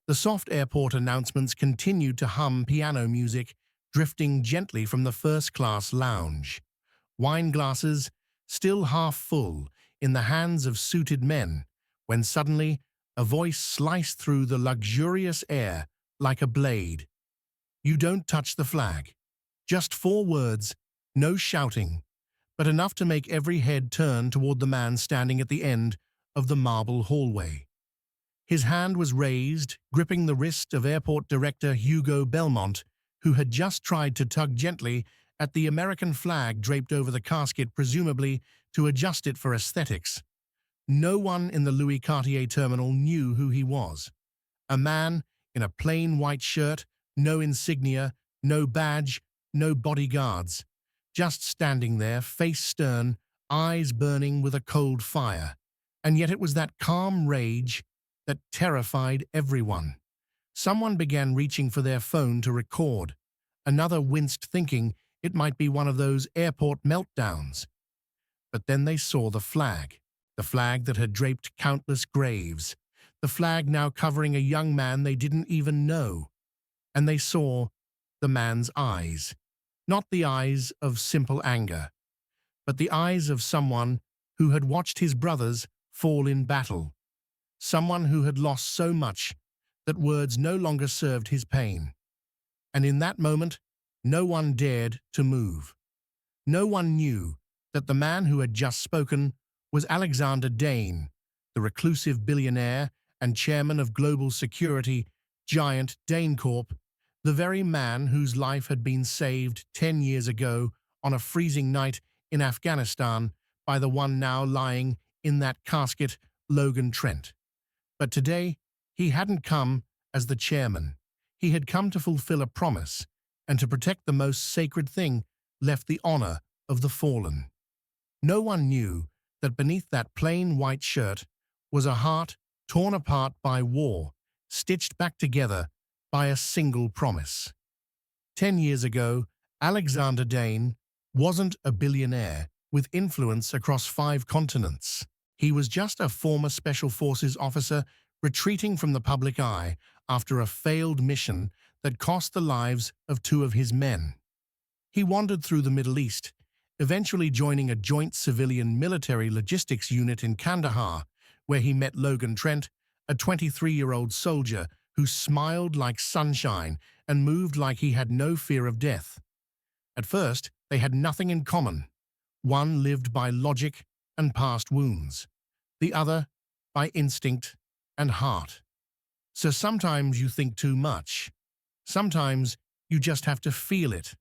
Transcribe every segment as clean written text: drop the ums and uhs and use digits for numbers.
The soft airport announcements continued to hum piano music, drifting gently from the first-class lounge. Wine glasses, still half full, in the hands of suited men, when suddenly a voice sliced through the luxurious air like a blade. "You don't touch the flag." Just 4 words, no shouting, but enough to make every head turn toward the man standing at the end of the marble hallway. His hand was raised, gripping the wrist of airport director Hugo Belmont, who had just tried to tug gently at the American flag draped over the casket, presumably to adjust it for aesthetics. No one in the Louis Cartier terminal knew who he was. A man in a plain white shirt, no insignia, no badge, no bodyguards, just standing there, face stern, eyes burning with a cold fire. And yet it was that calm rage that terrified everyone. Someone began reaching for their phone to record. Another winced, thinking it might be one of those airport meltdowns. But then they saw the flag that had draped countless graves, the flag now covering a young man they didn't even know. And they saw the man's eyes, not the eyes of simple anger, but the eyes of someone who had watched his brothers fall in battle, someone who had lost so much that words no longer served his pain. And in that moment, no one dared to move. No one knew that the man who had just spoken was Alexander Dane, the reclusive billionaire and chairman of global security giant Dane Corp, the very man whose life had been saved 10 years ago on a freezing night in Afghanistan by the one now lying in that casket, Logan Trent. But today, he hadn't come as the chairman. He had come to fulfill a promise and to protect the most sacred thing left, the honor of the fallen. No one knew that beneath that plain white shirt was a heart torn apart by war, stitched back together by a single promise. 10 years ago, Alexander Dane wasn't a billionaire with influence across 5 continents. He was just a former Special Forces officer retreating from the public eye after a failed mission that cost the lives of 2 of his men. He wandered through the Middle East, eventually joining a joint civilian-military logistics unit in Kandahar, where he met Logan Trent, a 23-year-old soldier who smiled like sunshine and moved like he had no fear of death. At first, they had nothing in common. One lived by logic and past wounds, the other by instinct and heart. So sometimes you think too much. Sometimes you just have to feel it,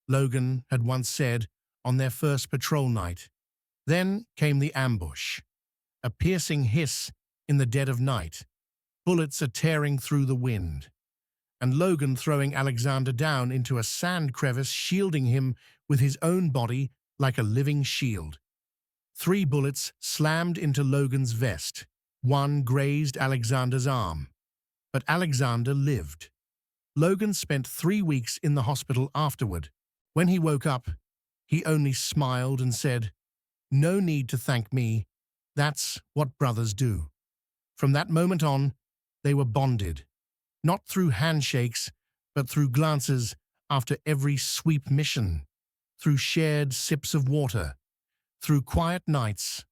Logan had once said on their first patrol night. Then came the ambush, a piercing hiss in the dead of night. Bullets are tearing through the wind, and Logan throwing Alexander down into a sand crevice, shielding him with his own body like a living shield. 3 bullets slammed into Logan's vest. 1 grazed Alexander's arm. But Alexander lived. Logan spent 3 weeks in the hospital afterward. When he woke up, he only smiled and said, "No need to thank me. That's what brothers do." From that moment on, they were bonded, not through handshakes, but through glances after every sweep mission, through shared sips of water, through quiet nights,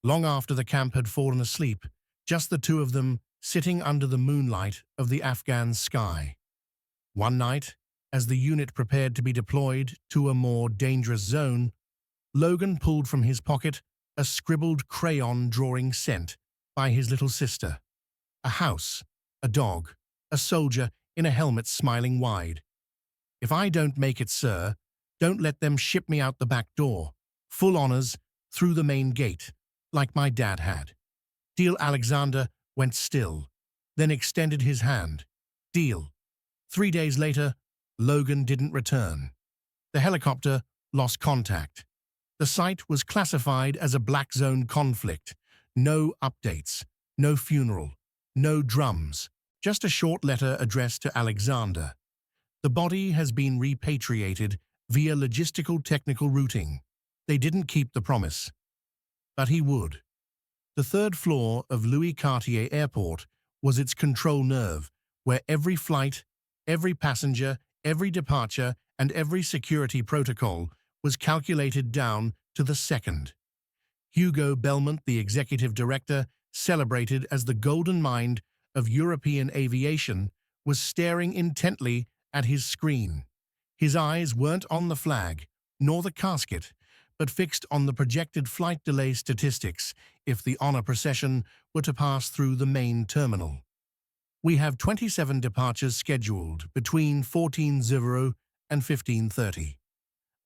long after the camp had fallen asleep, just the 2 of them sitting under the moonlight of the Afghan sky. One night, as the unit prepared to be deployed to a more dangerous zone, Logan pulled from his pocket a scribbled crayon drawing sent by his little sister. A house, a dog, a soldier in a helmet smiling wide. "If I don't make it, sir, don't let them ship me out the back door. Full honors through the main gate, like my dad had." Deal. Alexander went still, then extended his hand. Deal. 3 days later, Logan didn't return. The helicopter lost contact. The site was classified as a black zone conflict. No updates, no funeral, no drums, just a short letter addressed to Alexander. "The body has been repatriated via logistical technical routing." They didn't keep the promise, but he would. The 3rd floor of Louis Cartier Airport was its control nerve, where every flight, every passenger, every departure, and every security protocol was calculated down to the second. Hugo Belmont, the executive director, celebrated as the golden mind of European aviation, was staring intently at his screen. His eyes weren't on the flag, nor the casket, but fixed on the projected flight delay statistics if the honor procession were to pass through the main terminal. We have 27 departures scheduled between 14:00 and 15:30.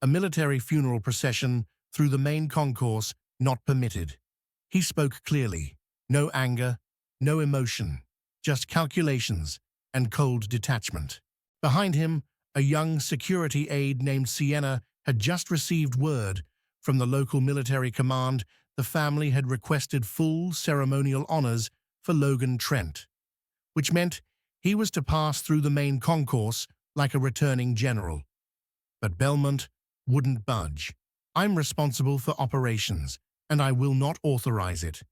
A military funeral procession through the main concourse not permitted. He spoke clearly. No anger, no emotion, just calculations and cold detachment. Behind him, a young security aide named Sienna had just received word from the local military command the family had requested full ceremonial honors for Logan Trent, which meant he was to pass through the main concourse like a returning general. But Belmont wouldn't budge. I'm responsible for operations, and I will not authorize it.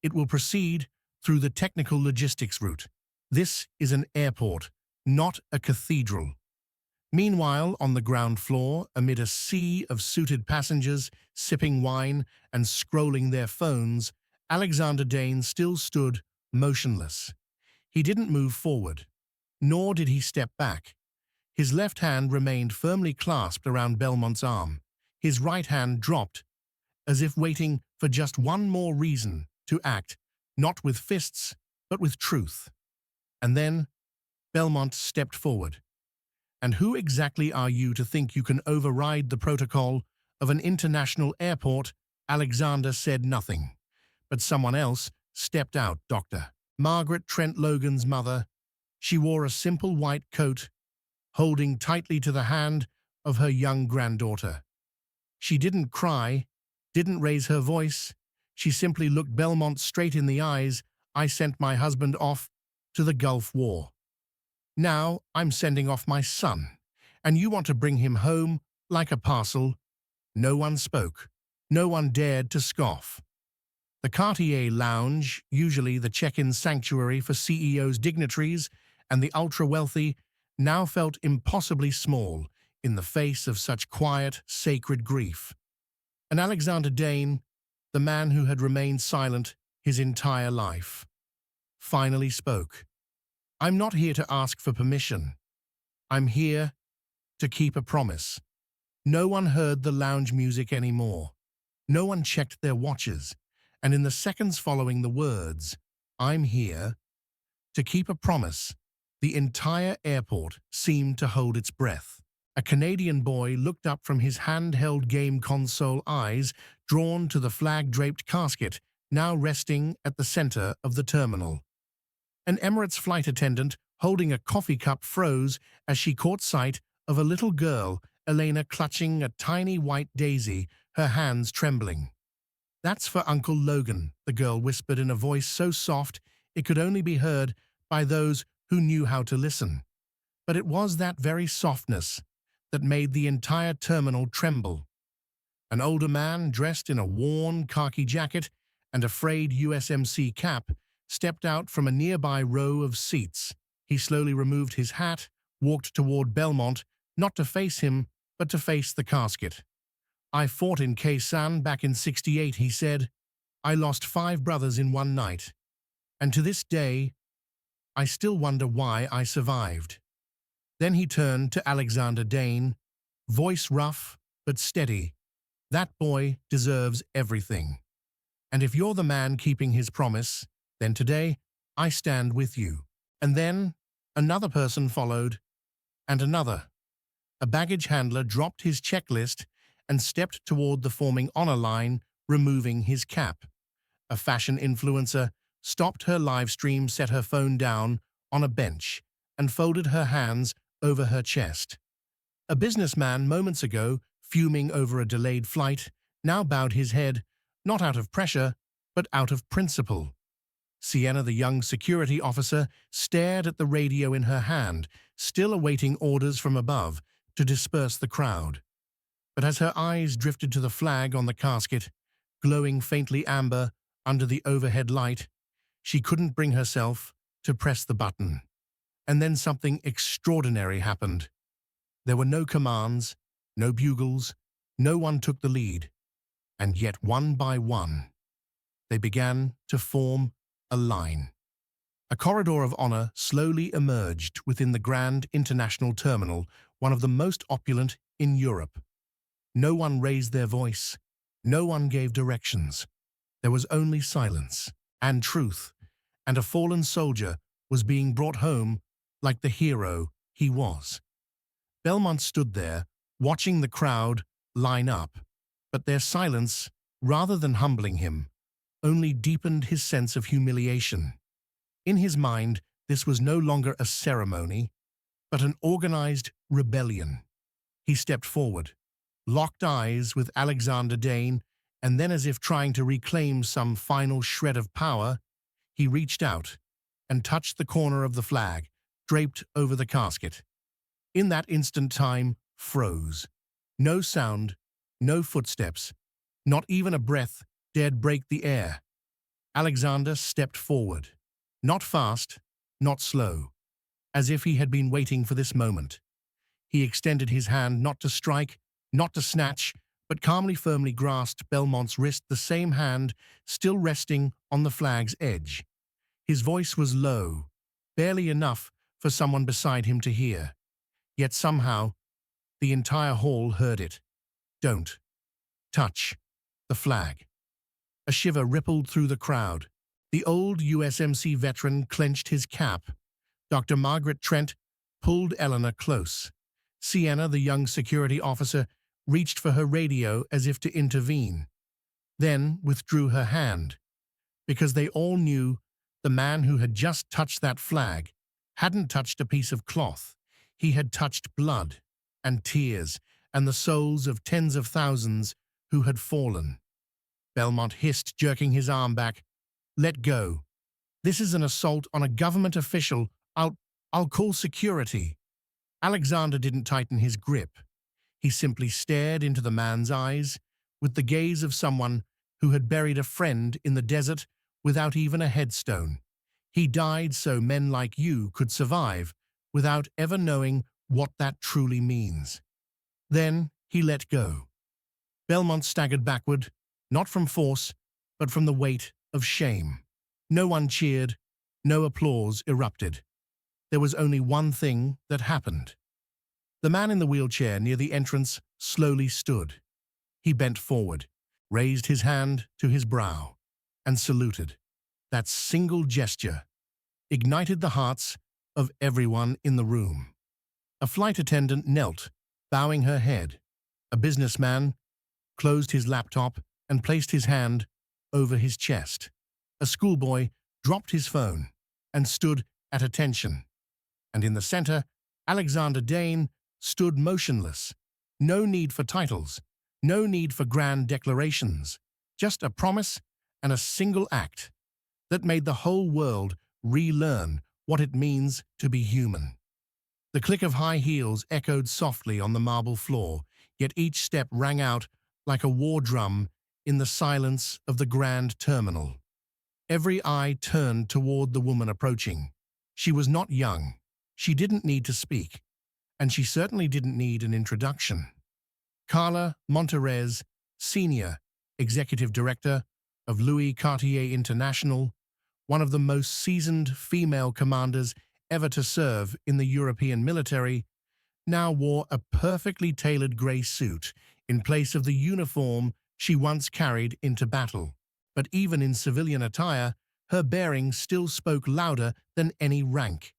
It will proceed through the technical logistics route. This is an airport, not a cathedral. Meanwhile, on the ground floor, amid a sea of suited passengers sipping wine and scrolling their phones, Alexander Dane still stood motionless. He didn't move forward, nor did he step back. His left hand remained firmly clasped around Belmont's arm. His right hand dropped, as if waiting for just one more reason to act, not with fists, but with truth. And then Belmont stepped forward. And who exactly are you to think you can override the protocol of an international airport? Alexander said nothing. But someone else stepped out, Dr. Margaret Trent Logan's mother. She wore a simple white coat, holding tightly to the hand of her young granddaughter. She didn't cry, didn't raise her voice. She simply looked Belmont straight in the eyes. I sent my husband off to the Gulf War. Now I'm sending off my son, and you want to bring him home like a parcel? No one spoke. No one dared to scoff. The Cartier Lounge, usually the check-in sanctuary for CEOs, dignitaries, and the ultra-wealthy, now felt impossibly small in the face of such quiet, sacred grief. And Alexander Dane, the man who had remained silent his entire life, finally spoke. I'm not here to ask for permission. I'm here to keep a promise. No one heard the lounge music anymore. No one checked their watches. And in the seconds following the words, I'm here to keep a promise, the entire airport seemed to hold its breath. A Canadian boy looked up from his handheld game console, eyes drawn to the flag-draped casket, now resting at the center of the terminal. An Emirates flight attendant holding a coffee cup froze as she caught sight of a little girl, Elena, clutching a tiny white daisy, her hands trembling. That's for Uncle Logan, the girl whispered in a voice so soft it could only be heard by those who knew how to listen. But it was that very softness that made the entire terminal tremble. An older man, dressed in a worn khaki jacket and a frayed USMC cap, stepped out from a nearby row of seats. He slowly removed his hat, walked toward Belmont, not to face him, but to face the casket. I fought in Khe-Sanh back in '68, he said. I lost 5 brothers in one night. And to this day, I still wonder why I survived. Then he turned to Alexander Dane, voice rough but steady. That boy deserves everything. And if you're the man keeping his promise, then today I stand with you. And then another person followed, and another. A baggage handler dropped his checklist and stepped toward the forming honor line, removing his cap. A fashion influencer stopped her live stream, set her phone down on a bench, and folded her hands over her chest. A businessman moments ago, fuming over a delayed flight, now bowed his head, not out of pressure, but out of principle. Sienna, the young security officer, stared at the radio in her hand, still awaiting orders from above to disperse the crowd. But as her eyes drifted to the flag on the casket, glowing faintly amber under the overhead light, she couldn't bring herself to press the button. And then something extraordinary happened. There were no commands, no bugles, no one took the lead, and yet one by one, they began to form a line. A corridor of honor slowly emerged within the Grand International Terminal, one of the most opulent in Europe. No one raised their voice, no one gave directions. There was only silence and truth, and a fallen soldier was being brought home like the hero he was. Belmont stood there, watching the crowd line up, but their silence, rather than humbling him, only deepened his sense of humiliation. In his mind, this was no longer a ceremony, but an organized rebellion. He stepped forward, locked eyes with Alexander Dane, and then, as if trying to reclaim some final shred of power, he reached out and touched the corner of the flag draped over the casket. In that instant, time froze. No sound, no footsteps, not even a breath dared break the air. Alexander stepped forward, not fast, not slow, as if he had been waiting for this moment. He extended his hand not to strike, not to snatch, but calmly, firmly grasped Belmont's wrist, the same hand still resting on the flag's edge. His voice was low, barely enough for someone beside him to hear. Yet somehow, the entire hall heard it. Don't touch the flag. A shiver rippled through the crowd. The old USMC veteran clenched his cap. Dr. Margaret Trent pulled Eleanor close. Sienna, the young security officer, reached for her radio as if to intervene, then withdrew her hand, because they all knew the man who had just touched that flag hadn't touched a piece of cloth. He had touched blood and tears and the souls of tens of thousands who had fallen. Belmont hissed, jerking his arm back. "Let go. This is an assault on a government official. I'll call security." Alexander didn't tighten his grip. He simply stared into the man's eyes with the gaze of someone who had buried a friend in the desert without even a headstone. He died so men like you could survive without ever knowing what that truly means. Then he let go. Belmont staggered backward, not from force, but from the weight of shame. No one cheered, no applause erupted. There was only one thing that happened. The man in the wheelchair near the entrance slowly stood. He bent forward, raised his hand to his brow, and saluted. That single gesture ignited the hearts of everyone in the room. A flight attendant knelt, bowing her head. A businessman closed his laptop and placed his hand over his chest. A schoolboy dropped his phone and stood at attention. And in the center, Alexander Dane stood motionless. No need for titles, no need for grand declarations, just a promise and a single act that made the whole world relearn what it means to be human. The click of high heels echoed softly on the marble floor, yet each step rang out like a war drum in the silence of the Grand Terminal. Every eye turned toward the woman approaching. She was not young. She didn't need to speak, and she certainly didn't need an introduction. Carla Monterez, Senior Executive Director of Louis Cartier International, one of the most seasoned female commanders ever to serve in the European military, now wore a perfectly tailored grey suit in place of the uniform she once carried into battle. But even in civilian attire, her bearing still spoke louder than any rank.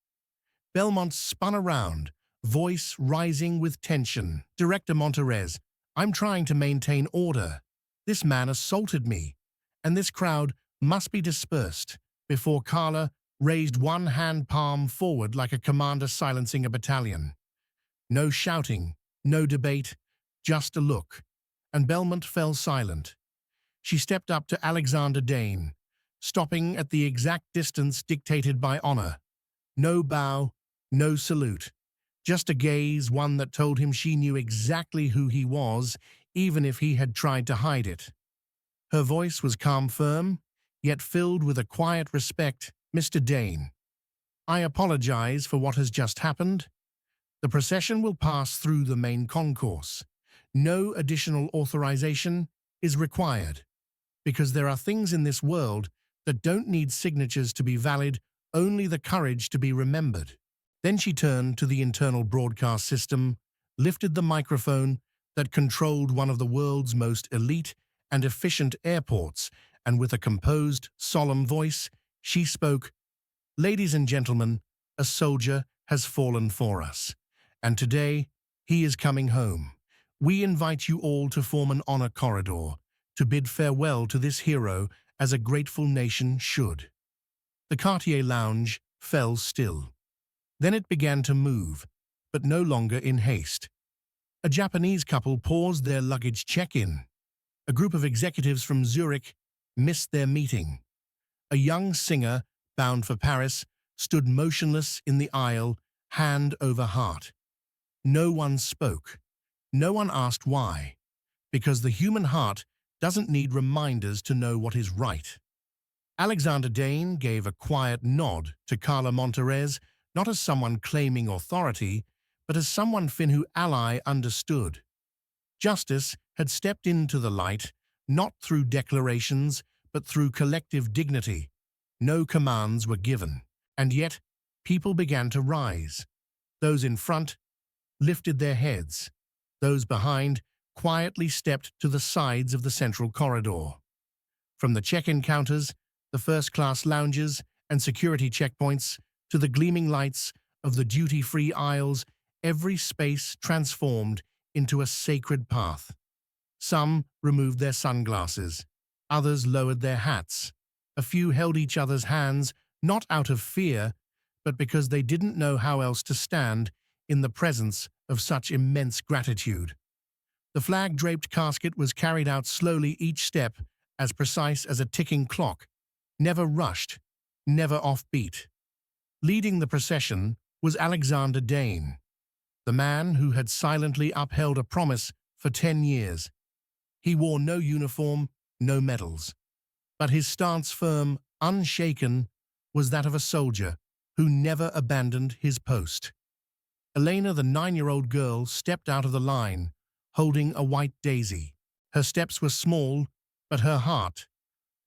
Belmont spun around, voice rising with tension. "Director Monterez, I'm trying to maintain order. This man assaulted me, and this crowd must be dispersed." Before Carla raised one hand palm forward like a commander silencing a battalion. No shouting, no debate, just a look, and Belmont fell silent. She stepped up to Alexander Dane, stopping at the exact distance dictated by honor. No bow, no salute, just a gaze, one that told him she knew exactly who he was, even if he had tried to hide it. Her voice was calm, firm, yet filled with a quiet respect. "Mr. Dane, I apologize for what has just happened. The procession will pass through the main concourse. No additional authorization is required, because there are things in this world that don't need signatures to be valid, only the courage to be remembered. Then she turned to the internal broadcast system, lifted the microphone that controlled one of the world's most elite and efficient airports, and with a composed, solemn voice, she spoke, "Ladies and gentlemen, a soldier has fallen for us, and today he is coming home. We invite you all to form an honor corridor to bid farewell to this hero as a grateful nation should." The Cartier lounge fell still. Then it began to move, but no longer in haste. A Japanese couple paused their luggage check-in. A group of executives from Zurich missed their meeting. A young singer, bound for Paris, stood motionless in the aisle, hand over heart. No one spoke. No one asked why. Because the human heart doesn't need reminders to know what is right. Alexander Dane gave a quiet nod to Carla Monterez, not as someone claiming authority, but as someone who ally understood. Justice had stepped into the light, not through declarations, but through collective dignity. No commands were given, and yet people began to rise. Those in front lifted their heads. Those behind quietly stepped to the sides of the central corridor. From the check-in counters, the first-class lounges, and security checkpoints, to the gleaming lights of the duty-free aisles, every space transformed into a sacred path. Some removed their sunglasses. Others lowered their hats. A few held each other's hands, not out of fear, but because they didn't know how else to stand in the presence of such immense gratitude. The flag-draped casket was carried out slowly, each step as precise as a ticking clock, never rushed, never offbeat. Leading the procession was Alexander Dane, the man who had silently upheld a promise for 10 years. He wore no uniform, no medals, but his stance, firm, unshaken, was that of a soldier who never abandoned his post. Elena, the 9-year-old girl, stepped out of the line, holding a white daisy. Her steps were small, but her heart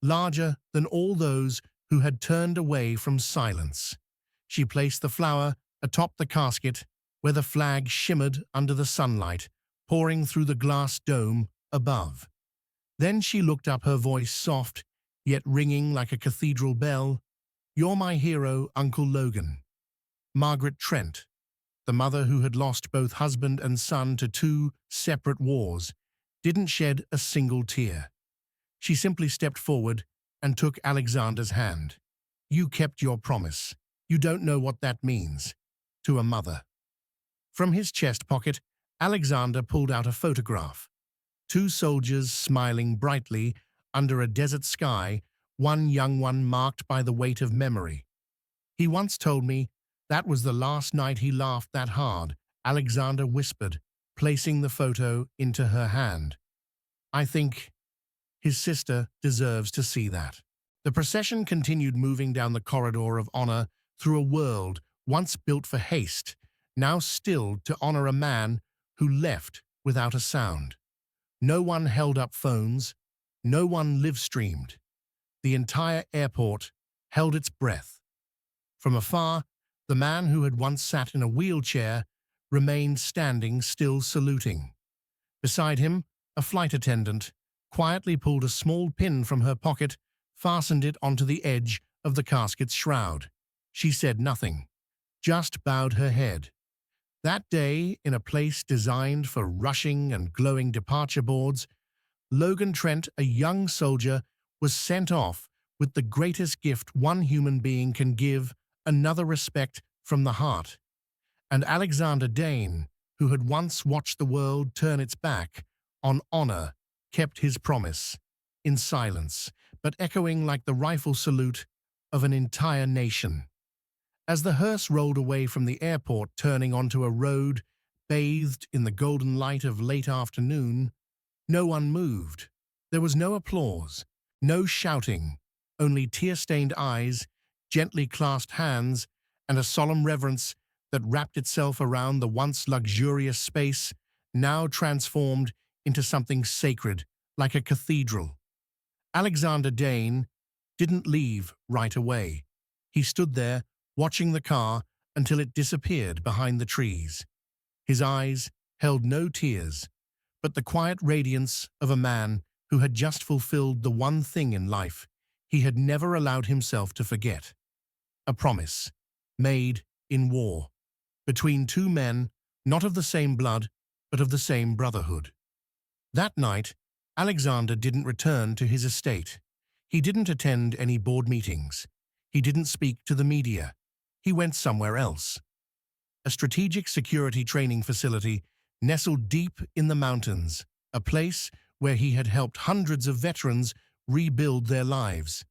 larger than all those who had turned away from silence. She placed the flower atop the casket, where the flag shimmered under the sunlight, pouring through the glass dome above. Then she looked up, her voice soft, yet ringing like a cathedral bell. "You're my hero, Uncle Logan." Margaret Trent, the mother who had lost both husband and son to 2 separate wars, didn't shed a single tear. She simply stepped forward and took Alexander's hand. "You kept your promise. You don't know what that means." To a mother. From his chest pocket, Alexander pulled out a photograph. 2 soldiers smiling brightly under a desert sky, one young one marked by the weight of memory. "He once told me that was the last night he laughed that hard," Alexander whispered, placing the photo into her hand. "I think his sister deserves to see that." The procession continued moving down the corridor of honor through a world once built for haste, now stilled to honor a man who left without a sound. No one held up phones. No one live-streamed. The entire airport held its breath. From afar, the man who had once sat in a wheelchair remained standing, still saluting. Beside him, a flight attendant quietly pulled a small pin from her pocket, fastened it onto the edge of the casket's shroud. She said nothing, just bowed her head. That day, in a place designed for rushing and glowing departure boards, Logan Trent, a young soldier, was sent off with the greatest gift one human being can give, another: respect from the heart. And Alexander Dane, who had once watched the world turn its back on honor, kept his promise, in silence, but echoing like the rifle salute of an entire nation. As the hearse rolled away from the airport, turning onto a road bathed in the golden light of late afternoon, no one moved. There was no applause, no shouting, only tear-stained eyes, gently clasped hands, and a solemn reverence that wrapped itself around the once luxurious space, now transformed into something sacred, like a cathedral. Alexander Dane didn't leave right away. He stood there, watching the car until it disappeared behind the trees. His eyes held no tears, but the quiet radiance of a man who had just fulfilled the one thing in life he had never allowed himself to forget. A promise, made in war, between two men, not of the same blood, but of the same brotherhood. That night, Alexander didn't return to his estate. He didn't attend any board meetings. He didn't speak to the media. He went somewhere else. A strategic security training facility nestled deep in the mountains, a place where he had helped hundreds of veterans rebuild their lives,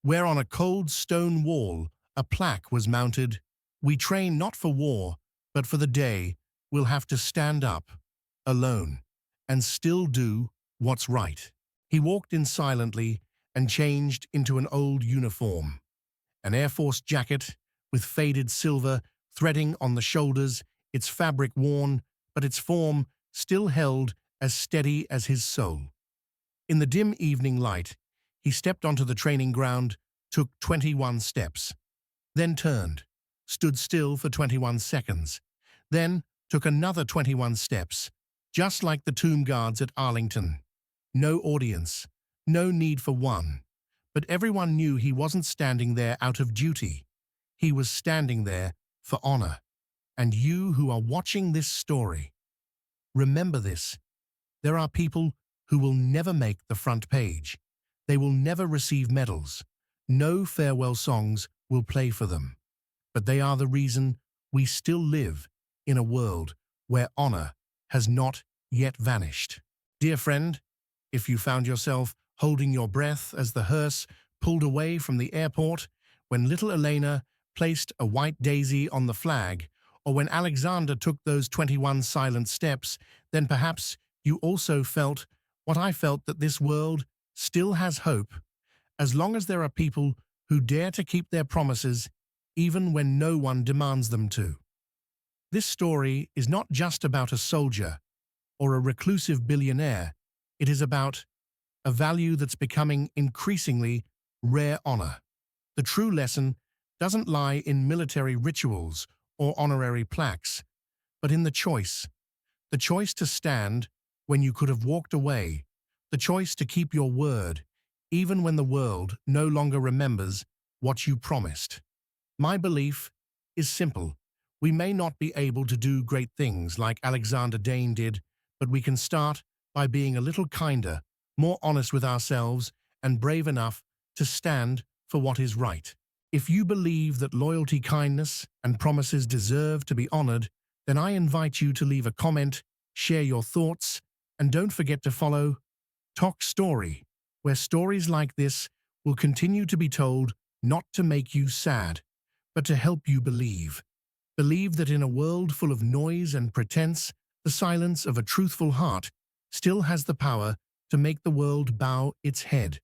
where on a cold stone wall a plaque was mounted, "We train not for war, but for the day we'll have to stand up, alone, and still do what's right." He walked in silently and changed into an old uniform, an Air Force jacket with faded silver threading on the shoulders, its fabric worn, but its form still held as steady as his soul. In the dim evening light, he stepped onto the training ground, took 21 steps, then turned, stood still for 21 seconds, then took another 21 steps, just like the tomb guards at Arlington. No audience, no need for one, but everyone knew he wasn't standing there out of duty. He was standing there for honor. And you who are watching this story, remember this. There are people who will never make the front page. They will never receive medals. No farewell songs will play for them. But they are the reason we still live in a world where honor has not yet vanished. Dear friend, if you found yourself holding your breath as the hearse pulled away from the airport, when little Elena placed a white daisy on the flag, or when Alexander took those 21 silent steps, then perhaps you also felt what I felt, that this world still has hope, as long as there are people who dare to keep their promises even when no one demands them to. This story is not just about a soldier or a reclusive billionaire. It is about a value that's becoming increasingly rare: honor. The true lesson doesn't lie in military rituals or honorary plaques, but in the choice to stand when you could have walked away, the choice to keep your word, even when the world no longer remembers what you promised. My belief is simple. We may not be able to do great things like Alexander Dane did, but we can start by being a little kinder, more honest with ourselves, and brave enough to stand for what is right. If you believe that loyalty, kindness, and promises deserve to be honored, then I invite you to leave a comment, share your thoughts, and don't forget to follow Toch Story, where stories like this will continue to be told, not to make you sad, but to help you believe. Believe that in a world full of noise and pretense, the silence of a truthful heart still has the power to make the world bow its head.